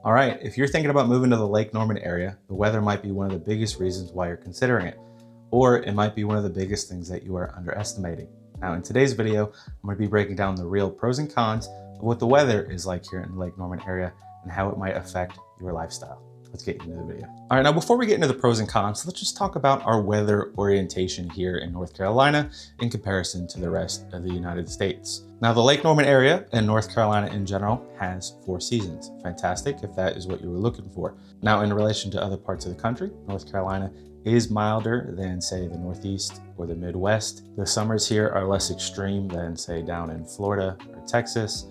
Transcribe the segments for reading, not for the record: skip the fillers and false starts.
All right, if you're thinking about moving to the Lake Norman area, the weather might be one of the biggest reasons why you're considering it, or it might be one of the biggest things that you are underestimating. Now, in today's video, I'm going to be breaking down the real pros and cons of what the weather is like here in the Lake Norman area and how it might affect your lifestyle. Let's get into the video. All right, now before we get into the pros and cons, let's just talk about our weather orientation here in North Carolina in comparison to the rest of the United States. Now, the Lake Norman area and North Carolina in general has 4 seasons. Fantastic if that is what you were looking for. Now, in relation to other parts of the country, North Carolina is milder than, say, the Northeast or the Midwest. The summers here are less extreme than, say, down in Florida or Texas.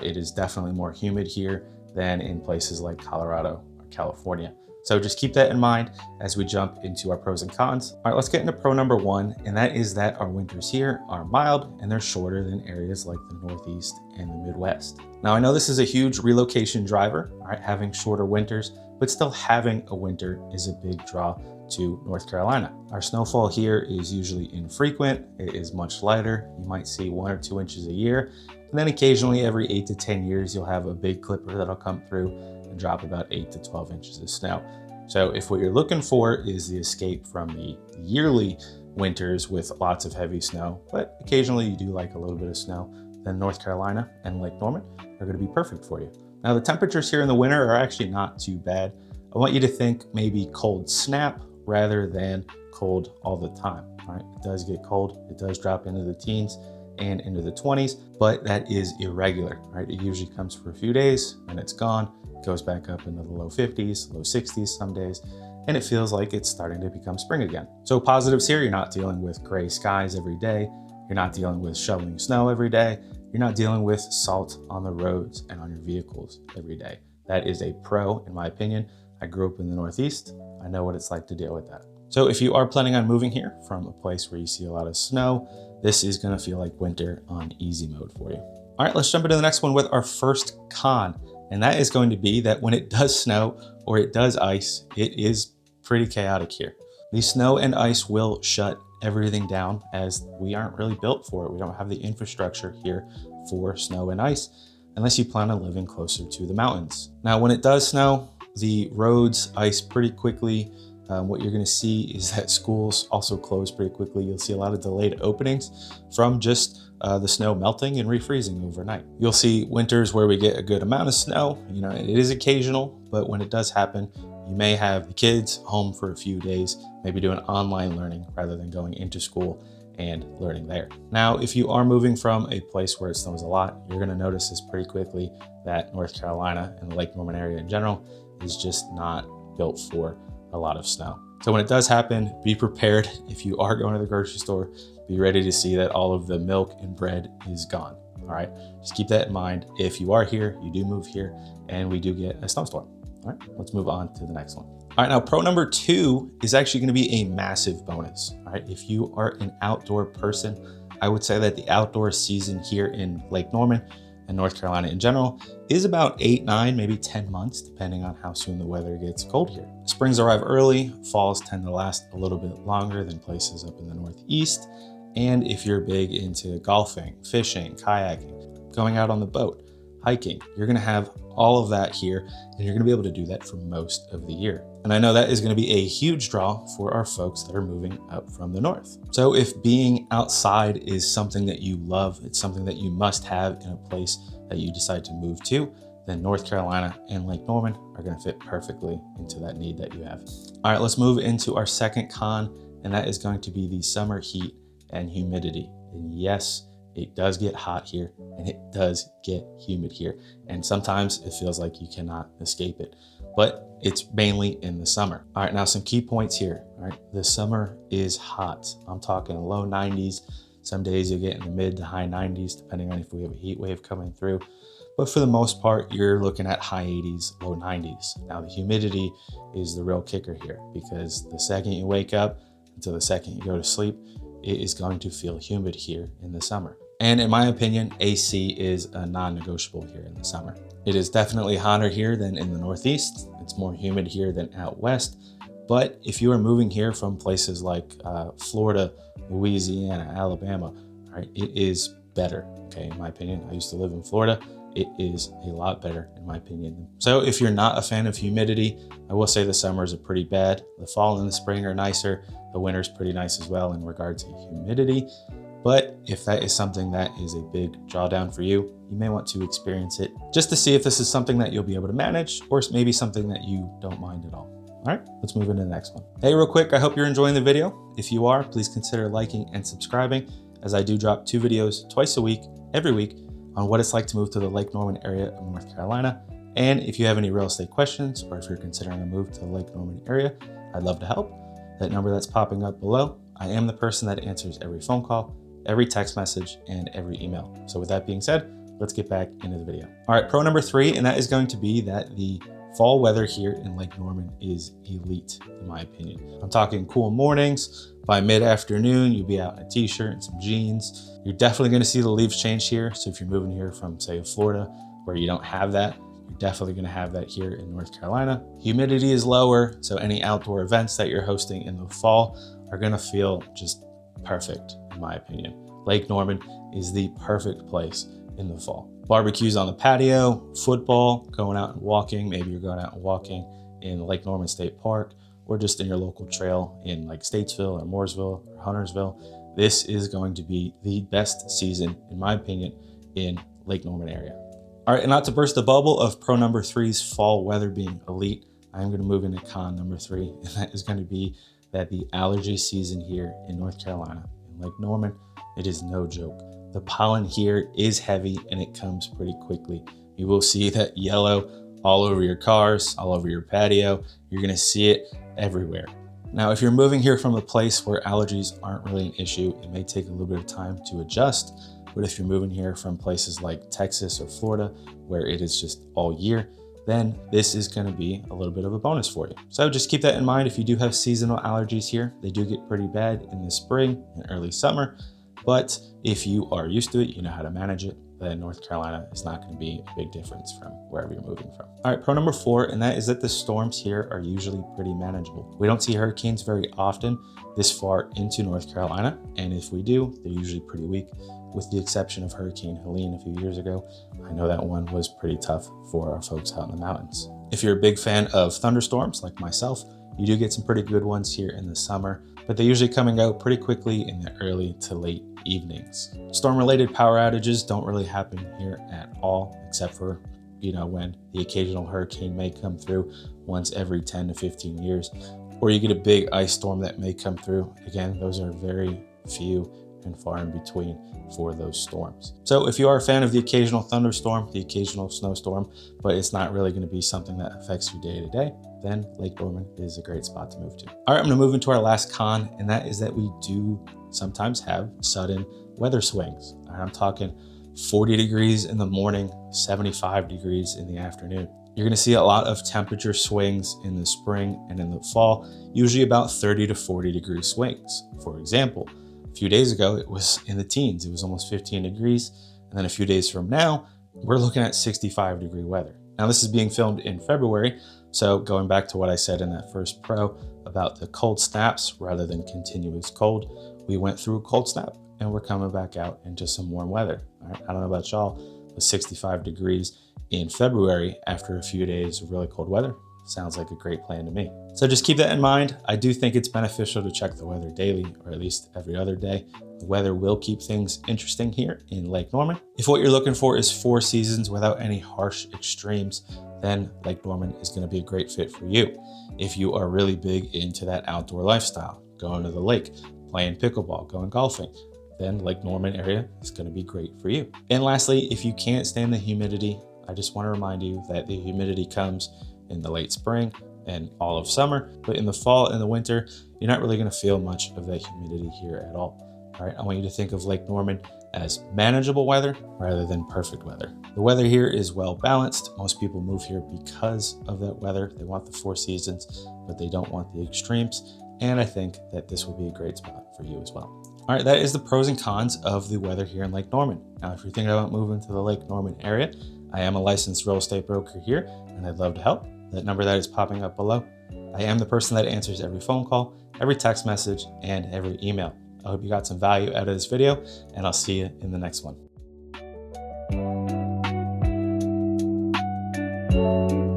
It is definitely more humid here than in places like Colorado or California. So just keep that in mind as we jump into our pros and cons. All right, let's get into pro number 1, and that is that our winters here are mild and they're shorter than areas like the Northeast and the Midwest. Now, I know this is a huge relocation driver, all right, having shorter winters, but still having a winter is a big draw to North Carolina. Our snowfall here is usually infrequent. It is much lighter. You might see 1 or 2 inches a year. And then occasionally every 8 to 10 years, you'll have a big clipper that'll come through and drop about 8 to 12 inches of snow. So if what you're looking for is the escape from the yearly winters with lots of heavy snow, but occasionally you do like a little bit of snow, then North Carolina and Lake Norman are going to be perfect for you. Now, the temperatures here in the winter are actually not too bad. I want you to think maybe cold snap rather than cold all the time. All right, it does get cold. It does drop into the teens and into the 20s, but that is irregular, right? It usually comes for a few days and it's gone. It goes back up into the low 50s, low 60s some days, and it feels like it's starting to become spring again. So positives here, you're not dealing with gray skies every day. You're not dealing with shoveling snow every day. You're not dealing with salt on the roads and on your vehicles every day. That is a pro, in my opinion. I grew up in the Northeast. I know what it's like to deal with that. So if you are planning on moving here from a place where you see a lot of snow, this is going to feel like winter on easy mode for you. All right, let's jump into the next one with our first con. And that is going to be that when it does snow or it does ice, it is pretty chaotic here. The snow and ice will shut everything down as we aren't really built for it. We don't have the infrastructure here for snow and ice unless you plan on living closer to the mountains. Now, when it does snow, the roads ice pretty quickly. What you're going to see is that schools also close pretty quickly. You'll see a lot of delayed openings from just the snow melting and refreezing overnight. You'll see winters where we get a good amount of snow. You know, it is occasional, but when it does happen, you may have the kids home for a few days, maybe doing online learning rather than going into school and learning there. Now, if you are moving from a place where it snows a lot, you're going to notice this pretty quickly that North Carolina and the Lake Norman area in general is just not built for a lot of snow. So when it does happen, be prepared. If you are going to the grocery store, be ready to see that all of the milk and bread is gone. All right, just keep that in mind. If you are here, you do move here, and we do get a snowstorm. All right, let's move on to the next one. All right, now pro number 2 is actually going to be a massive bonus. All right, if you are an outdoor person, I would say that the outdoor season here in Lake Norman and North Carolina in general is about 8, 9, maybe 10 months, depending on how soon the weather gets cold here. Springs arrive early, falls tend to last a little bit longer than places up in the Northeast. And if you're big into golfing, fishing, kayaking, going out on the boat, hiking, you're gonna have all of that here, and you're gonna be able to do that for most of the year. And I know that is gonna be a huge draw for our folks that are moving up from the north. So if being outside is something that you love, it's something that you must have in a place that you decide to move to, then North Carolina and Lake Norman are gonna fit perfectly into that need that you have. All right, let's move into our second con, and that is going to be the summer heat and humidity. And yes, it does get hot here and it does get humid here. And sometimes it feels like you cannot escape it, but it's mainly in the summer. All right, now some key points here. All right, the summer is hot. I'm talking low 90s. Some days you'll get in the mid to high 90s, depending on if we have a heat wave coming through. But for the most part, you're looking at high 80s, low 90s. Now the humidity is the real kicker here, because the second you wake up until the second you go to sleep, it is going to feel humid here in the summer. And in my opinion, AC is a non-negotiable here in the summer. It is definitely hotter here than in the Northeast. It's more humid here than out west. But if you are moving here from places like Florida, Louisiana, Alabama, all right, it is better, okay, in my opinion. I used to live in Florida. it is a lot better in my opinion. So if you're not a fan of humidity, I will say the summers are pretty bad. The fall and the spring are nicer. The winter's pretty nice as well in regard to humidity. But if that is something that is a big drawdown for you, you may want to experience it just to see if this is something that you'll be able to manage, or maybe something that you don't mind at all. All right, let's move into the next one. Hey, real quick, I hope you're enjoying the video. If you are, please consider liking and subscribing, as I do drop 2 videos twice a week, every week, on what it's like to move to the Lake Norman area of North Carolina. And if you have any real estate questions, or if you're considering a move to the Lake Norman area, I'd love to help. That number that's popping up below, I am the person that answers every phone call, every text message, and every email. So with that being said, let's get back into the video. All right, pro number 3, and that is going to be that the fall weather here in Lake Norman is elite, in my opinion. I'm talking cool mornings. By mid-afternoon, you'll be out in a t-shirt and some jeans. You're definitely gonna see the leaves change here. So if you're moving here from, say, Florida, where you don't have that, you're definitely gonna have that here in North Carolina. Humidity is lower, so any outdoor events that you're hosting in the fall are gonna feel just perfect, in my opinion. Lake Norman is the perfect place in the fall. Barbecues on the patio, football, going out and walking. Maybe you're going out and walking in Lake Norman State Park, or just in your local trail in like Statesville or Mooresville or Huntersville. This is going to be the best season, in my opinion, in Lake Norman area. All right, and not to burst the bubble of pro number 3's fall weather being elite, I'm gonna move into con number 3, and that is gonna be that the allergy season here in North Carolina, in Lake Norman, it is no joke. The pollen here is heavy and it comes pretty quickly. You will see that yellow all over your cars, all over your patio. You're gonna see it everywhere. Now, if you're moving here from a place where allergies aren't really an issue, it may take a little bit of time to adjust. But if you're moving here from places like Texas or Florida, where it is just all year, then this is gonna be a little bit of a bonus for you. So just keep that in mind. If you do have seasonal allergies here, they do get pretty bad in the spring and early summer. But if you are used to it, you know how to manage it, then North Carolina is not going to be a big difference from wherever you're moving from. All right, pro number 4, and that is that the storms here are usually pretty manageable. We don't see hurricanes very often this far into North Carolina, and if we do, they're usually pretty weak, with the exception of Hurricane Helene a few years ago. I know that one was pretty tough for our folks out in the mountains. If you're a big fan of thunderstorms like myself, you do get some pretty good ones here in the summer, but they usually come and go pretty quickly in the early to late evenings. Storm-related power outages don't really happen here at all, except for, when the occasional hurricane may come through once every 10 to 15 years, or you get a big ice storm that may come through. Again, those are very few and far in between for those storms. So if you are a fan of the occasional thunderstorm, the occasional snowstorm, but it's not really going to be something that affects your day to day, then Lake Norman is a great spot to move to. All right, I'm going to move into our last con, and that is that we do sometimes have sudden weather swings. All right, I'm talking 40 degrees in the morning, 75 degrees in the afternoon. You're going to see a lot of temperature swings in the spring and in the fall, usually about 30 to 40 degree swings. For example, a few days ago, it was in the teens. It was almost 15 degrees. And then a few days from now, we're looking at 65 degree weather. Now, this is being filmed in February. So going back to what I said in that first pro about the cold snaps rather than continuous cold, we went through a cold snap and we're coming back out into some warm weather. All right, I don't know about y'all, but 65 degrees in February after a few days of really cold weather sounds like a great plan to me. So just keep that in mind. I do think it's beneficial to check the weather daily, or at least every other day. The weather will keep things interesting here in Lake Norman. If what you're looking for is 4 seasons without any harsh extremes, then Lake Norman is going to be a great fit for you. If you are really big into that outdoor lifestyle, going to the lake, playing pickleball, going golfing, then Lake Norman area is going to be great for you. And lastly, if you can't stand the humidity, I just want to remind you that the humidity comes in the late spring and all of summer, but in the fall and the winter, you're not really going to feel much of that humidity here at all. All right, I want you to think of Lake Norman as manageable weather rather than perfect weather. The weather here is well balanced. Most people move here because of that weather. They want the 4 seasons, but they don't want the extremes. And I think that this will be a great spot for you as well. All right, that is the pros and cons of the weather here in Lake Norman. Now, if you're thinking about moving to the Lake Norman area, I am a licensed real estate broker here, and I'd love to help. That number that is popping up below. I am the person that answers every phone call, every text message, and every email. I hope you got some value out of this video, and I'll see you in the next one. you.